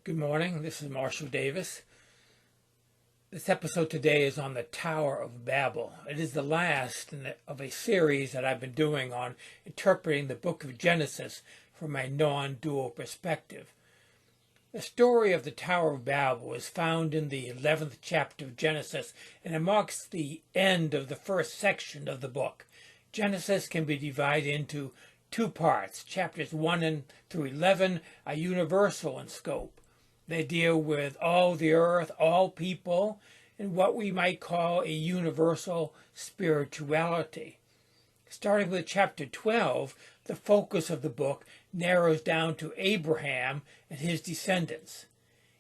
Good morning, this is Marshall Davis. This episode today is on the Tower of Babel. It is the last of a series that I've been doing on interpreting the book of Genesis from a non-dual perspective. The story of the Tower of Babel is found in the 11th chapter of Genesis, and it marks the end of the first section of the book. Genesis can be divided into two parts. Chapters 1 through 11 are universal in scope. They deal with all the earth, all people, and what we might call a universal spirituality. Starting with chapter 12, the focus of the book narrows down to Abraham and his descendants.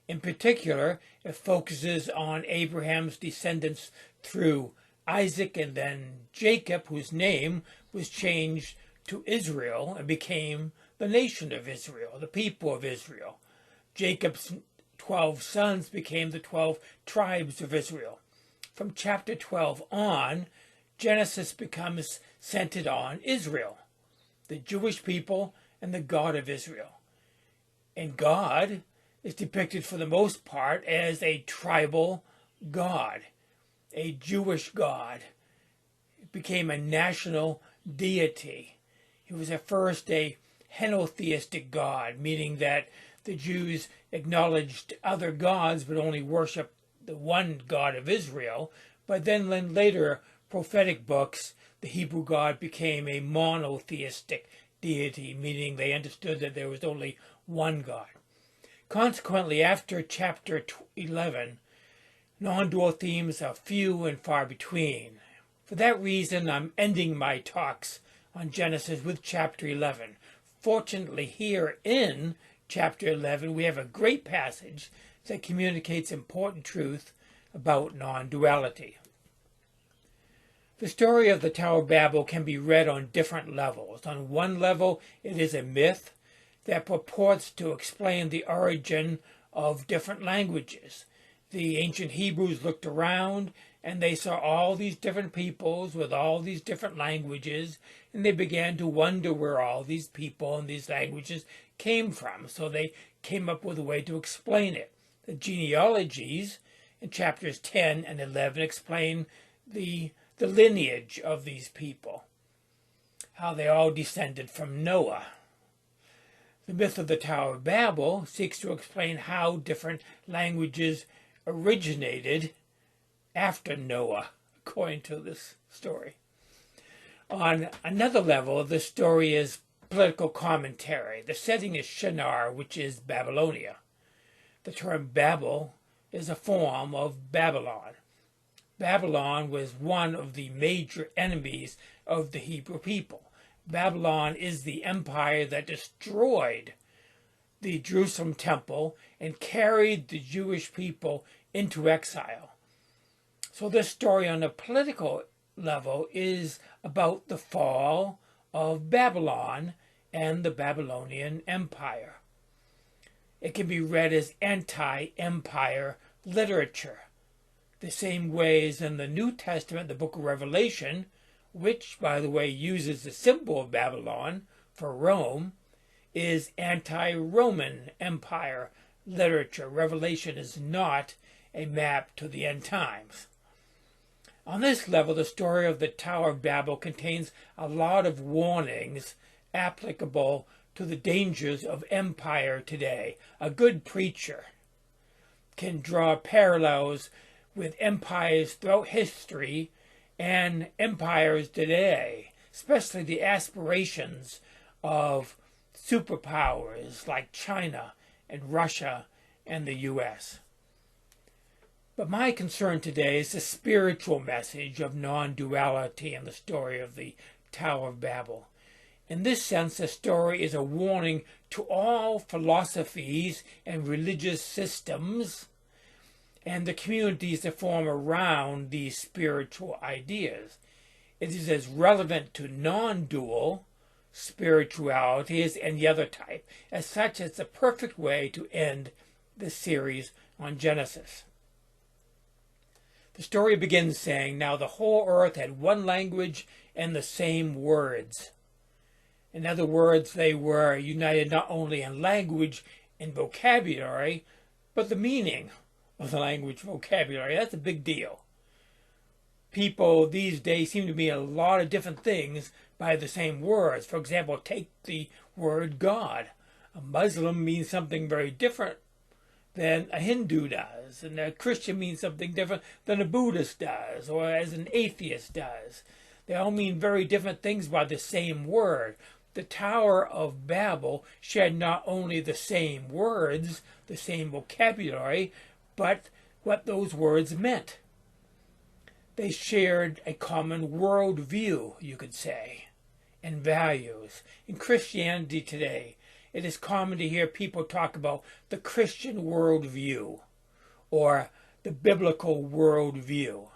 In particular, it focuses on Abraham's descendants through Isaac and then Jacob, whose name was changed to Israel and became the nation of Israel, the people of Israel. Jacob's 12 sons became the 12 tribes of Israel. From chapter 12 on, Genesis becomes centered on Israel, the Jewish people, and the God of Israel. And God is depicted for the most part as a tribal God, a Jewish God. It became a national deity. He was at first a henotheistic God, meaning that the Jews acknowledged other gods but only worshiped the one God of Israel. But then in later prophetic books, the Hebrew God became a monotheistic deity, meaning they understood that there was only one God. Consequently, after chapter 11, non-dual themes are few and far between. For that reason, I'm ending my talks on Genesis with chapter 11. Fortunately, here in chapter 11, we have a great passage that communicates important truth about non-duality. The story of the Tower of Babel can be read on different levels. On one level, it is a myth that purports to explain the origin of different languages. The ancient Hebrews looked around and they saw all these different peoples with all these different languages, and they began to wonder where all these people and these languages came from. So they came up with a way to explain it. The genealogies in chapters 10 and 11 explain the lineage of these people, how they all descended from Noah. The myth of the Tower of Babel seeks to explain how different languages originated after Noah, according to this story. On another level, the story is political commentary. The setting is Shinar, which is Babylonia. The term Babel is a form of Babylon. Babylon was one of the major enemies of the Hebrew people. Babylon is the empire that destroyed the Jerusalem temple and carried the Jewish people into exile. So this story on a political level is about the fall of Babylon and the Babylonian Empire. It can be read as anti-empire literature, the same way as in the New Testament, the book of Revelation, which, by the way, uses the symbol of Babylon for Rome, is anti-Roman Empire literature. Revelation is not a map to the end times. On this level, the story of the Tower of Babel contains a lot of warnings applicable to the dangers of empire today. A good preacher can draw parallels with empires throughout history and empires today, especially the aspirations of superpowers like China and Russia and the U.S. But my concern today is the spiritual message of non-duality in the story of the Tower of Babel. In this sense, the story is a warning to all philosophies and religious systems and the communities that form around these spiritual ideas. It is as relevant to non-dual spirituality as any other type. As such, it's the perfect way to end the series on Genesis. The story begins saying, "Now the whole earth had one language and the same words." In other words, they were united not only in language in vocabulary, but the meaning of the language vocabulary. That's a big deal. People these days seem to mean a lot of different things by the same words. For example, take the word God. A Muslim means something very different than a Hindu does, and a Christian means something different than a Buddhist does, or as an atheist does. They all mean very different things by the same word. The Tower of Babel shared not only the same words, the same vocabulary, but what those words meant. They shared a common worldview, you could say, and values. In Christianity today, it is common to hear people talk about the Christian worldview or the biblical worldview.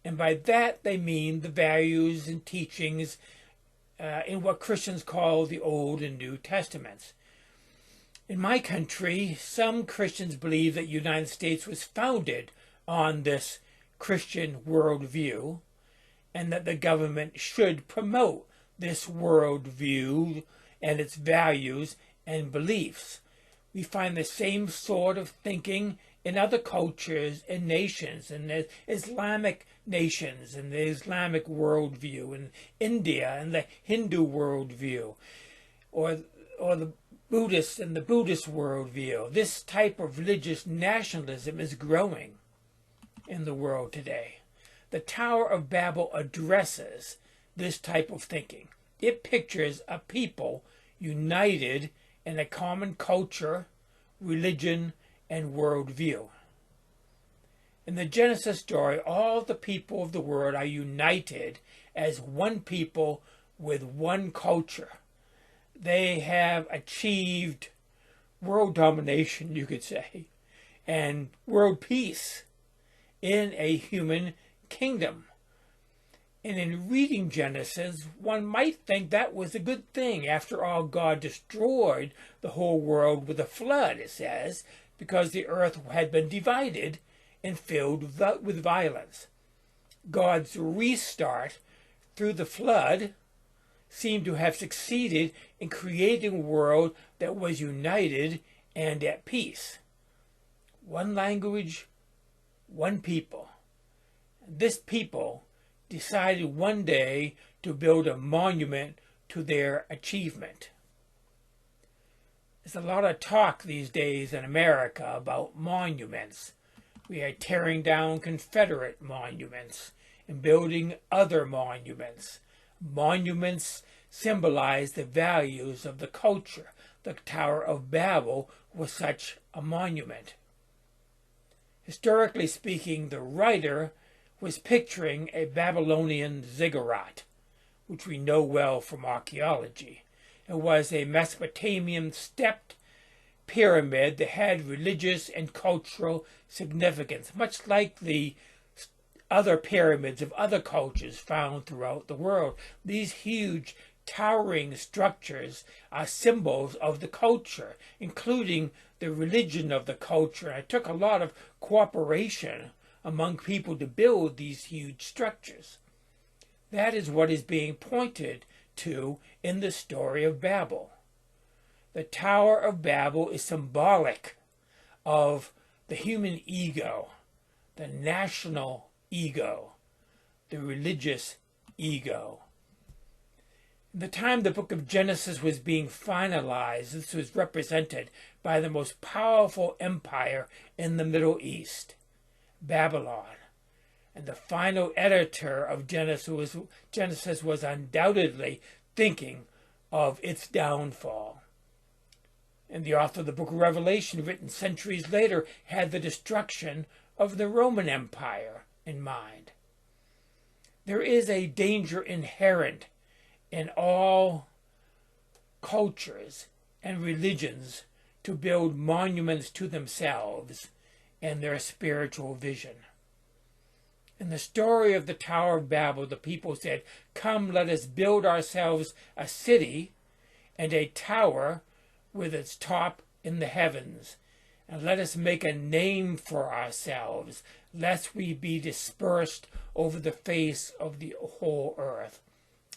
And by that they mean the values and teachings in what Christians call the Old and New Testaments. In my country, some Christians believe that the United States was founded on this Christian worldview, and that the government should promote this worldview and its values and beliefs. We find the same sort of thinking in other cultures and nations, in the Islamic nations and the Islamic worldview, in India and the Hindu worldview, or the Buddhist and the Buddhist worldview. This type of religious nationalism is growing in the world today. The Tower of Babel addresses this type of thinking. It pictures a people united in a common culture, religion, and worldview. In the Genesis story, all the people of the world are united as one people with one culture. They have achieved world domination, you could say, and world peace in a human kingdom. And in reading Genesis, one might think that was a good thing. After all, God destroyed the whole world with a flood, it says, because the earth had been divided and filled with violence. God's restart through the flood seemed to have succeeded in creating a world that was united and at peace. One language, one people. This people decided one day to build a monument to their achievement. There's a lot of talk these days in America about monuments. We are tearing down Confederate monuments and building other monuments. Monuments symbolize the values of the culture. The Tower of Babel was such a monument. Historically speaking, the writer was picturing a Babylonian ziggurat, which we know well from archaeology. It was a Mesopotamian stepped pyramid that had religious and cultural significance, much like the other pyramids of other cultures found throughout the world. These huge, towering structures are symbols of the culture, including the religion of the culture. It took a lot of cooperation among people to build these huge structures. That is what is being pointed to in the story of Babel. The Tower of Babel is symbolic of the human ego, the national ego, the religious ego. In the time the book of Genesis was being finalized, this was represented by the most powerful empire in the Middle East, Babylon. And the final editor of Genesis was undoubtedly thinking of its downfall. And the author of the book of Revelation, written centuries later, had the destruction of the Roman Empire in mind. There is a danger inherent in all cultures and religions to build monuments to themselves and their spiritual vision. In the story of the Tower of Babel, the people said, "Come, let us build ourselves a city and a tower with its top in the heavens, and let us make a name for ourselves, lest we be dispersed over the face of the whole earth."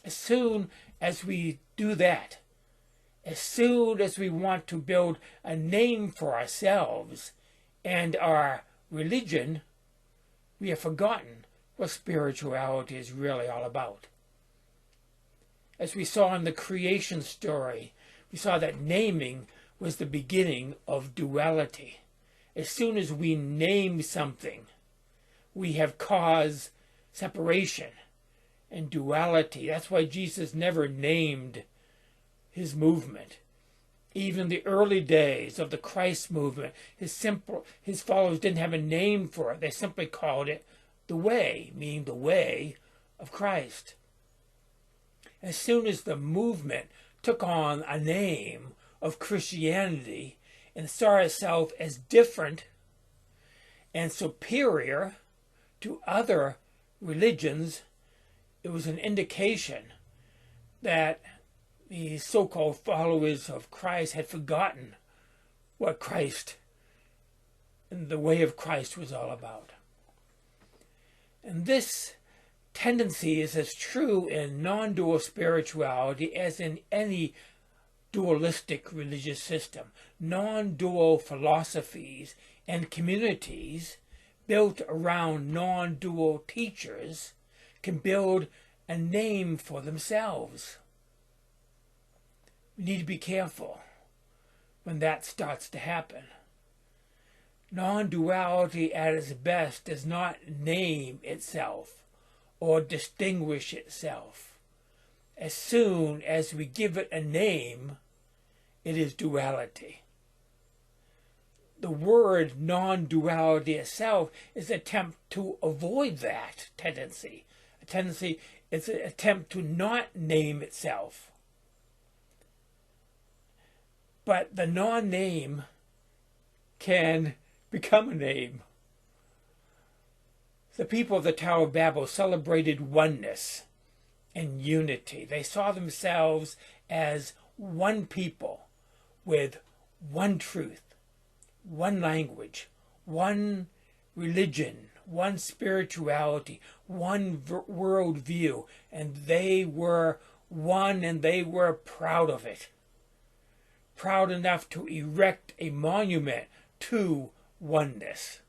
As soon as we do that, As soon as we want to build a name for ourselves and our religion, we have forgotten what spirituality is really all about. As we saw in the creation story, we saw that naming was the beginning of duality. As soon as we name something, we have caused separation and duality. That's why Jesus never named his movement. Even the early days of the Christ movement, his followers didn't have a name for it. They simply called it the way, meaning the way of Christ. As soon as the movement took on a name of Christianity and saw itself as different and superior to other religions, it was an indication that the so-called followers of Christ had forgotten what Christ and the way of Christ was all about. And this tendency is as true in non-dual spirituality as in any dualistic religious system. Non-dual philosophies and communities built around non-dual teachers can build a name for themselves. We need to be careful when that starts to happen. Non-duality at its best does not name itself or distinguish itself. As soon as we give it a name, it is duality. The word non-duality itself is an attempt to avoid that tendency. It's an attempt to not name itself. But the non-name can become a name. The people of the Tower of Babel celebrated oneness and unity. They saw themselves as one people with one truth, one language, one religion, one spirituality, one world view, and they were one and they were proud of it. Proud enough to erect a monument to oneness.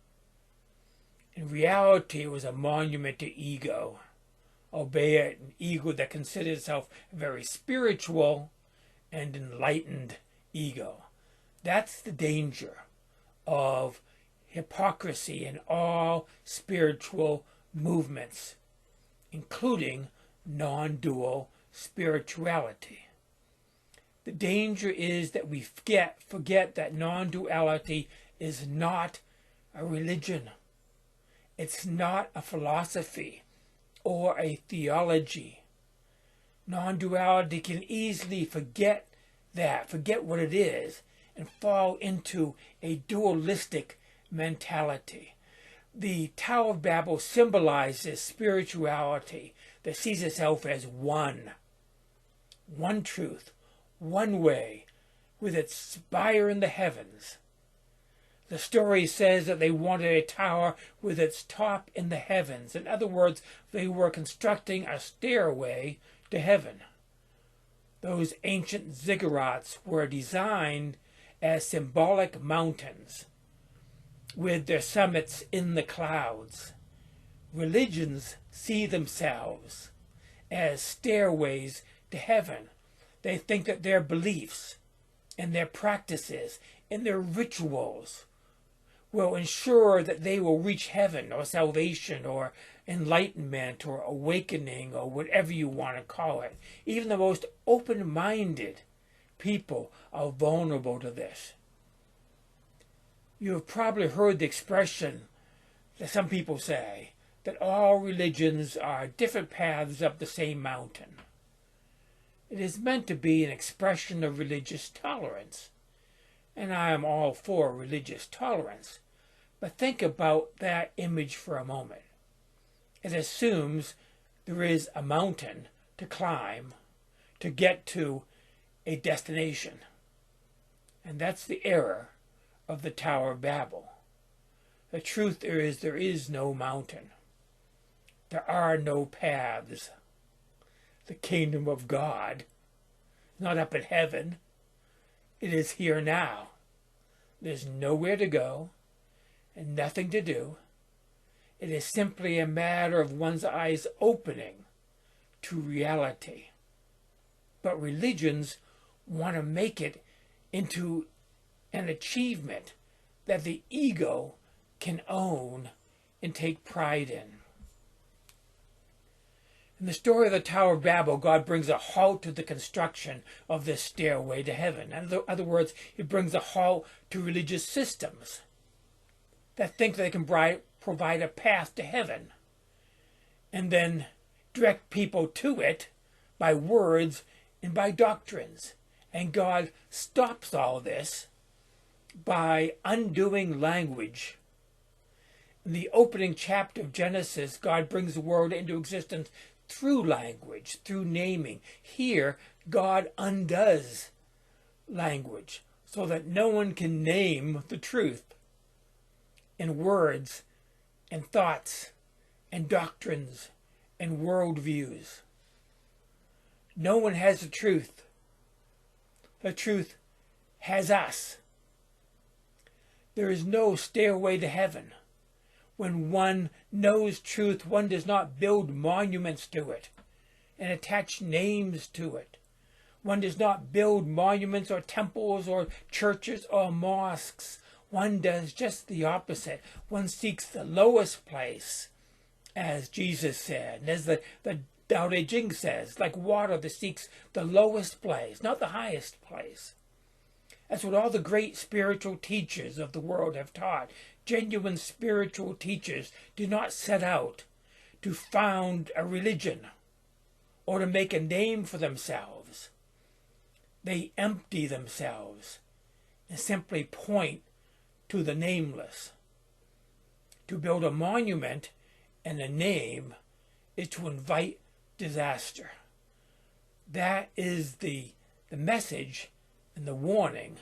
In reality, it was a monument to ego, albeit an ego that considered itself very spiritual and enlightened ego. That's the danger of hypocrisy in all spiritual movements, including non-dual spirituality. The danger is that we forget that non-duality is not a religion. It's not a philosophy or a theology. Non-duality can easily forget what it is, and fall into a dualistic mentality. The Tower of Babel symbolizes spirituality that sees itself as one truth, one way, with its spire in the heavens. The story says that they wanted a tower with its top in the heavens. In other words, they were constructing a stairway to heaven. Those ancient ziggurats were designed as symbolic mountains with their summits in the clouds. Religions see themselves as stairways to heaven. They think that their beliefs and their practices and their rituals will ensure that they will reach heaven or salvation or enlightenment or awakening or whatever you want to call it. Even the most open-minded people are vulnerable to this. You have probably heard the expression that some people say that all religions are different paths up the same mountain. It is meant to be an expression of religious tolerance, and I am all for religious tolerance. But think about that image for a moment. It assumes there is a mountain to climb to get to a destination. And that's the error of the Tower of Babel. The truth is there is no mountain. There are no paths. The kingdom of God is not up in heaven. It is here now. There's nowhere to go and nothing to do. It is simply a matter of one's eyes opening to reality. But religions want to make it into an achievement that the ego can own and take pride in. In the story of the Tower of Babel, God brings a halt to the construction of this stairway to heaven. In other words, he brings a halt to religious systems that think they can provide a path to heaven and then direct people to it by words and by doctrines. And God stops all this by undoing language. In the opening chapter of Genesis, God brings the world into existence through language, through naming. Here, God undoes language so that no one can name the truth in words and thoughts and doctrines and worldviews. No one has the truth. The truth has us. There is no stairway to heaven. When one knows truth, one does not build monuments to it and attach names to it. One does not build monuments or temples or churches or mosques. One does just the opposite. One seeks the lowest place, as Jesus said, and as the Tao Te Ching says, like water that seeks the lowest place, not the highest place. That's what all the great spiritual teachers of the world have taught. Genuine spiritual teachers do not set out to found a religion or to make a name for themselves. They empty themselves and simply point to the nameless. To build a monument and a name is to invite disaster. That is the message and the warning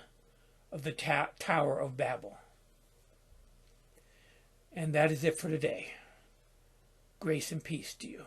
of the Tower of Babel. And that is it for today. Grace and peace to you.